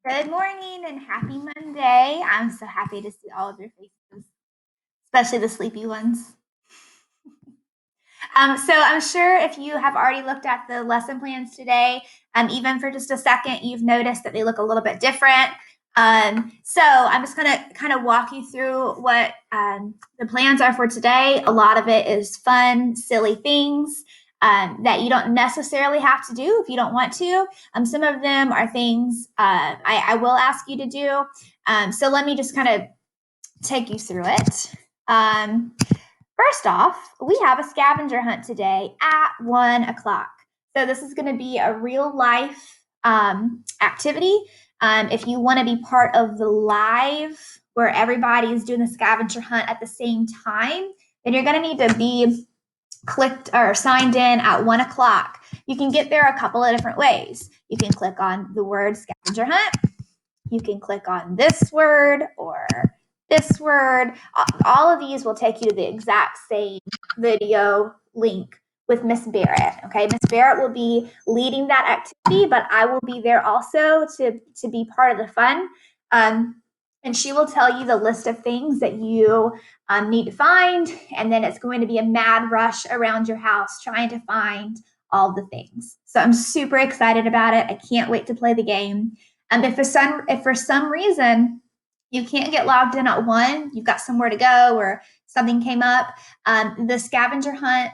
Good morning and happy Monday. I'm so happy to see all of your faces, especially the sleepy ones. So I'm sure if you have already looked at the lesson plans today, even for just a second, you've noticed that they look a little bit different. So I'm just going to kind of walk you through what the plans are for today. A lot of it is fun, silly things that you don't necessarily have to do if you don't want to. Some of them are things I will ask you to do. So let me just kind of take you through it. First off, we have a scavenger hunt today at 1 o'clock. So this is going to be a real life activity. If you want to be part of the live where everybody is doing the scavenger hunt at the same time, then you're going to need to be clicked or signed in at 1 o'clock. You can get there a couple of different ways. You can click on the word scavenger hunt. You can click on this word or this word. All of these will take you to the exact same video link with Miss Barrett. Okay, Miss Barrett will be leading that activity, but I will be there also to be part of the fun. And she will tell you the list of things that you need to find, and then it's going to be a mad rush around your house trying to find all the things. So I'm super excited about it. I can't wait to play the game. If for some reason you can't get logged in at 1, you've got somewhere to go or something came up, the scavenger hunt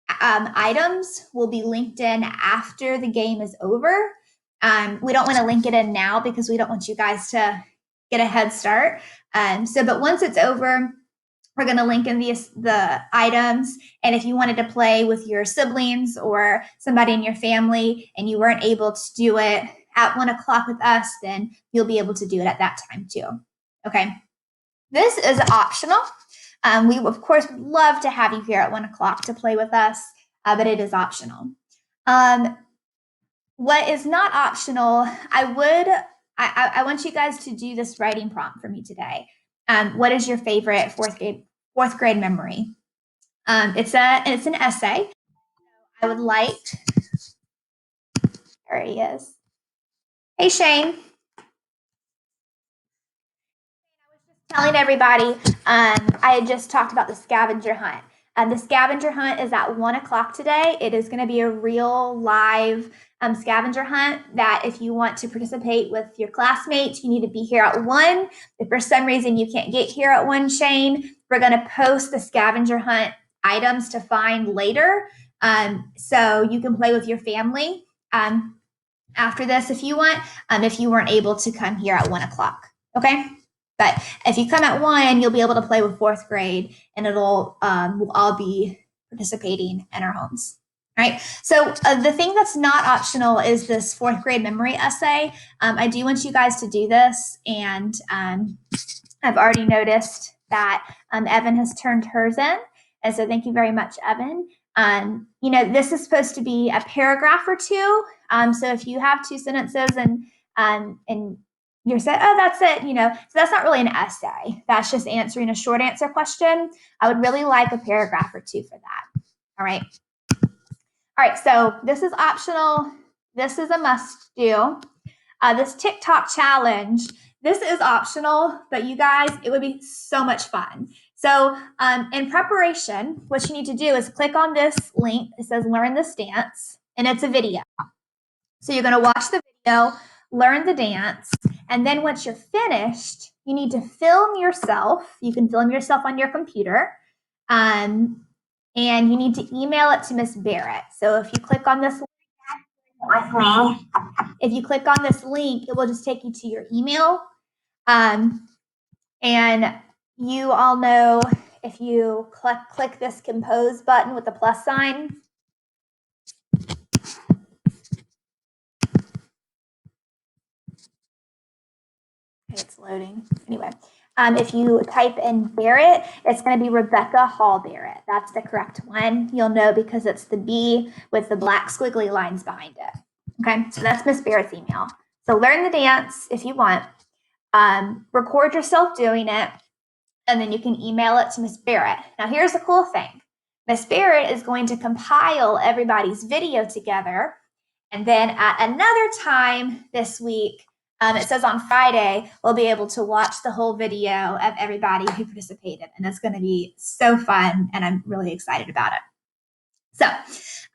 items will be linked in after the game is over. We don't want to link it in now because we don't want you guys to get a head start. But once it's over, we're going to link in the items. And if you wanted to play with your siblings or somebody in your family and you weren't able to do it at 1 o'clock with us, then you'll be able to do it at that time too. Okay. This is optional. We, of course, would love to have you here at 1 o'clock to play with us, but it is optional. What is not optional, I want you guys to do this writing prompt for me today. What is your favorite fourth grade memory? It's an essay. I would like. There he is. Hey, Shane. I was just telling everybody. I had just talked about the scavenger hunt. The scavenger hunt is at 1 o'clock today. It is going to be a real live scavenger hunt that if you want to participate with your classmates, you need to be here at 1. If for some reason you can't get here at 1, Shane, we're going to post the scavenger hunt items to find later. So you can play with your family after this if you want, if you weren't able to come here at 1 o'clock. Okay? But if you come at 1, you'll be able to play with fourth grade, and we'll all be participating in our homes. All right. So the thing that's not optional is this fourth grade memory essay. I do want you guys to do this, and I've already noticed that Evan has turned hers in, and so thank you very much, Evan. This is supposed to be a paragraph or two. So if you have 2 sentences and you're saying, oh, that's it, so that's not really an essay. That's just answering a short answer question. I would really like a paragraph or 2 for that. All right. All right, so this is optional. This is a must do. This TikTok challenge, this is optional, but you guys, it would be so much fun. So in preparation, what you need to do is click on this link. It says learn this dance, and it's a video. So you're going to watch the video, learn the dance, and then once you're finished, you need to film yourself. You can film yourself on your computer, and you need to email it to Miss Barrett. So if you click on this link, it will just take you to your email. And you all know if you click this compose button with the plus sign, okay, it's loading. Anyway, if you type in Barrett, it's going to be Rebecca Hall Barrett. That's the correct one. You'll know because it's the B with the black squiggly lines behind it. Okay, so that's Miss Barrett's email. So learn the dance if you want. Record yourself doing it, and then you can email it to Miss Barrett. Now, here's the cool thing. Miss Barrett is going to compile everybody's video together, and then at another time this week, It says on Friday, we'll be able to watch the whole video of everybody who participated. And it's going to be so fun. And I'm really excited about it. So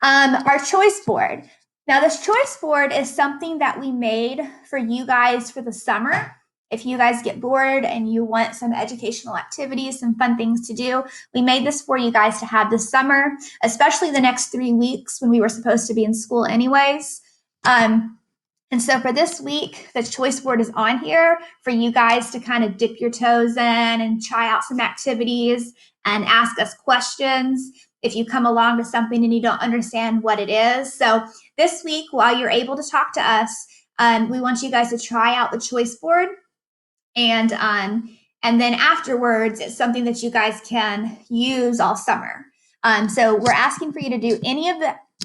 our choice board. Now, this choice board is something that we made for you guys for the summer. If you guys get bored and you want some educational activities, some fun things to do, we made this for you guys to have this summer, especially the next 3 weeks when we were supposed to be in school anyways. And so for this week, the choice board is on here for you guys to kind of dip your toes in and try out some activities and ask us questions if you come along to something and you don't understand what it is. So this week, while you're able to talk to us, we want you guys to try out the choice board. And then afterwards, it's something that you guys can use all summer. So we're asking for you to do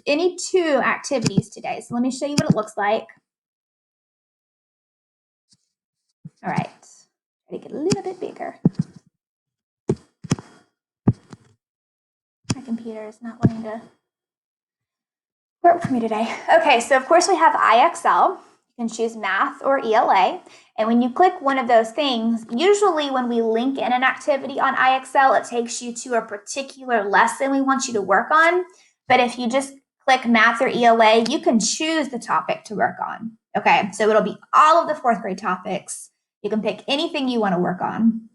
any 2 activities today. So let me show you what it looks like. All right, try to get a little bit bigger. My computer is not wanting to work for me today. Okay, so of course we have IXL. You can choose math or ELA. And when you click one of those things, usually when we link in an activity on IXL, it takes you to a particular lesson we want you to work on. But if you just click math or ELA, you can choose the topic to work on. Okay, so it'll be all of the 4th grade topics. You can pick anything you want to work on.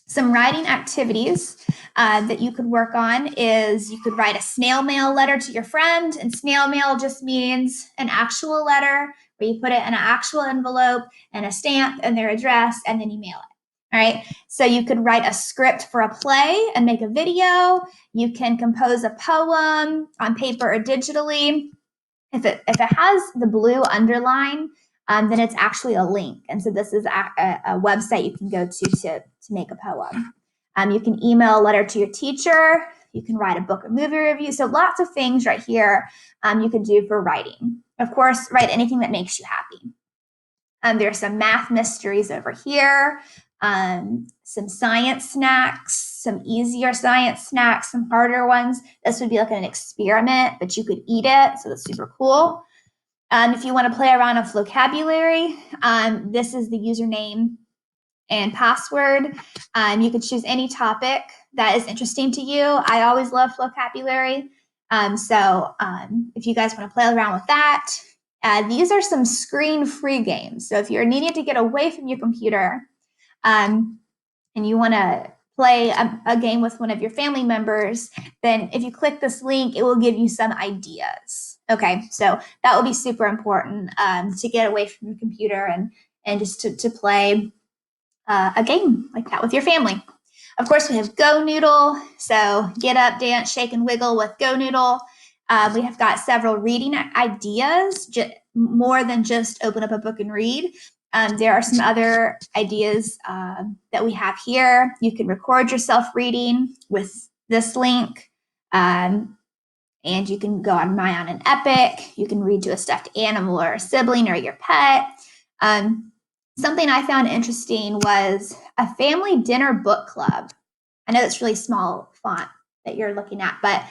Some writing activities that you could work on is you could write a snail mail letter to your friend, and snail mail just means an actual letter where you put it in an actual envelope and a stamp and their address, and then you mail it. All right, so you could write a script for a play and make a video. You can compose a poem on paper or digitally. If it has the blue underline, then it's actually a link. And so this is a website you can go to make a poem. You can email a letter to your teacher. You can write a book or movie review. So lots of things right here you can do for writing. Of course, write anything that makes you happy. There's some math mysteries over here, some science snacks, some easier science snacks, some harder ones. This would be like an experiment, but you could eat it. So that's super cool. If you want to play around with vocabulary, this is the username and password. You could choose any topic that is interesting to you. I always love vocabulary. So if you guys want to play around with that, these are some screen-free games. So if you're needing to get away from your computer and you want to play a game with one of your family members, then if you click this link, it will give you some ideas. Okay, so that will be super important to get away from your computer and just to play a game like that with your family. Of course, we have Go Noodle. So get up, dance, shake, and wiggle with Go Noodle. We have got several reading ideas, more than just open up a book and read. There are some other ideas that we have here. You can record yourself reading with this link. And you can go on an epic. You can read to a stuffed animal or a sibling or your pet. Something I found interesting was a family dinner book club. I know it's really small font that you're looking at, but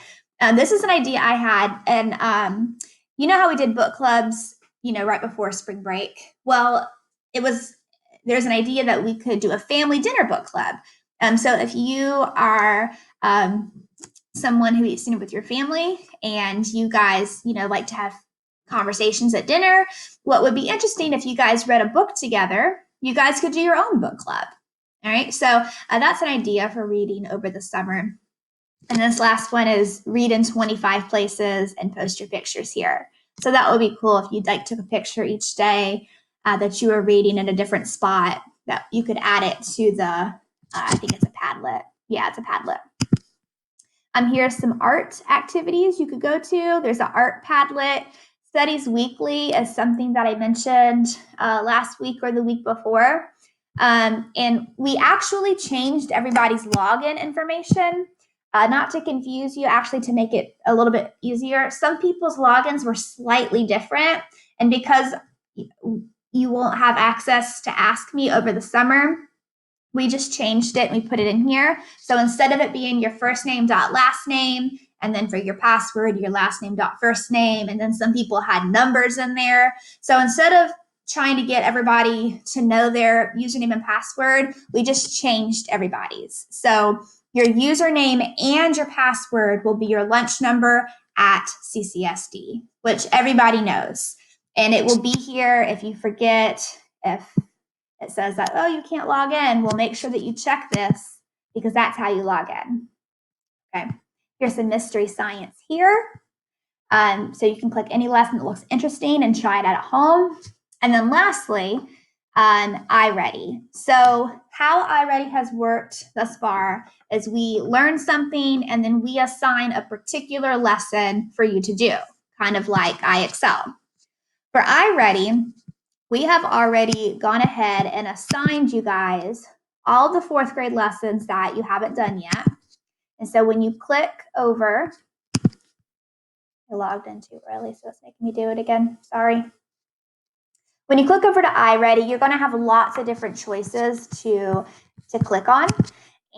this is an idea I had. And you know how we did book clubs, right before spring break? Well, there's an idea that we could do a family dinner book club. So if you are someone who eats dinner with your family and you guys, like to have conversations at dinner, what would be interesting if you guys read a book together, you guys could do your own book club. All right, so that's an idea for reading over the summer. And this last one is read in 25 places and post your pictures here. So that would be cool if you took a picture each day that you were reading in a different spot, that you could add it to the, I think it's a Padlet. Yeah, it's a Padlet. Here's some art activities you could go to. There's an art Padlet. Studies Weekly is something that I mentioned last week or the week before. And we actually changed everybody's login information, not to confuse you, actually to make it a little bit easier. Some people's logins were slightly different. And because you won't have access to Ask Me over the summer, we just changed it and we put it in here. So instead of it being your first name dot last name, and then for your password, your last name dot first name, and then some people had numbers in there. So instead of trying to get everybody to know their username and password, we just changed everybody's. So your username and your password will be your lunch number at CCSD, which everybody knows. And it will be here if you forget, if it says that, oh, you can't log in, we'll make sure that you check this because that's how you log in. Okay, here's some mystery science here. So you can click any lesson that looks interesting and try it out at home. And then lastly, iReady. So how iReady has worked thus far is we learn something and then we assign a particular lesson for you to do, kind of like iExcel. For iReady, we have already gone ahead and assigned you guys all the fourth grade lessons that you haven't done yet. And so when you click over, I logged in too early, so it's making me do it again. Sorry. When you click over to iReady, you're going to have lots of different choices to click on,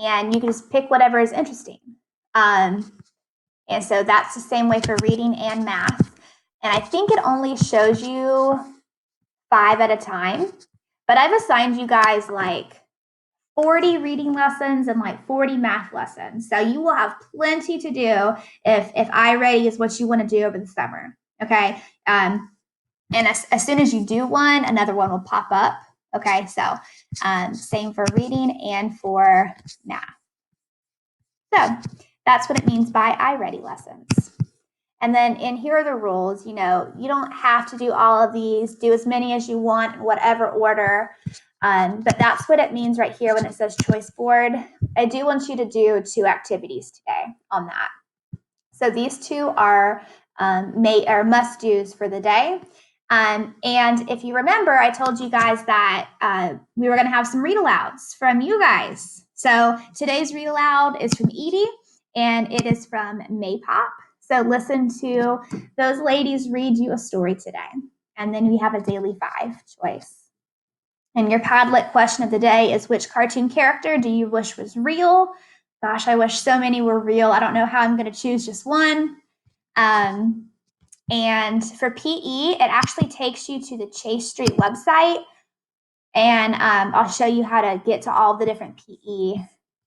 and you can just pick whatever is interesting. And so that's the same way for reading and math. And I think it only shows you 5 at a time, but I've assigned you guys like 40 reading lessons and like 40 math lessons. So you will have plenty to do if iReady is what you want to do over the summer. Okay. And as soon as you do one, another one will pop up. Okay. So same for reading and for math. So that's what it means by iReady lessons. And then in here are the rules. You don't have to do all of these. Do as many as you want in whatever order. But that's what it means right here when it says choice board. I do want you to do 2 activities today on that. So these 2 are must-dos for the day. And if you remember, I told you guys that we were going to have some read-alouds from you guys. So today's read-aloud is from Edie, and it is from Maypop. So listen to those ladies read you a story today. And then we have a daily 5 choice. And your Padlet question of the day is, which cartoon character do you wish was real? Gosh, I wish so many were real. I don't know how I'm going to choose just one. And for PE, it actually takes you to the Chase Street website. And I'll show you how to get to all the different PE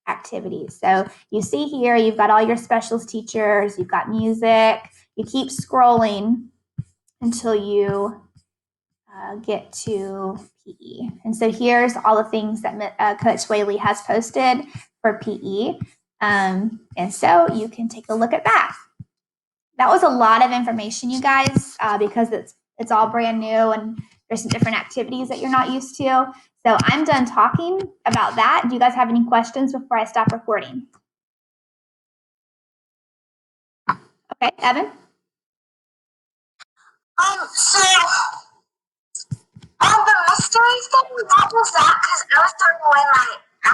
activities. So you see here, you've got all your specials teachers, you've got music. You keep scrolling until you get to PE. And so here's all the things that Coach Whaley has posted for PE. And so you can take a look at that. That was a lot of information, you guys, because it's all brand new and there's some different activities that you're not used to. So I'm done talking about that. Do you guys have any questions before I stop recording? Okay, Evan? So on the mystery thing, what was that? Because I was throwing away my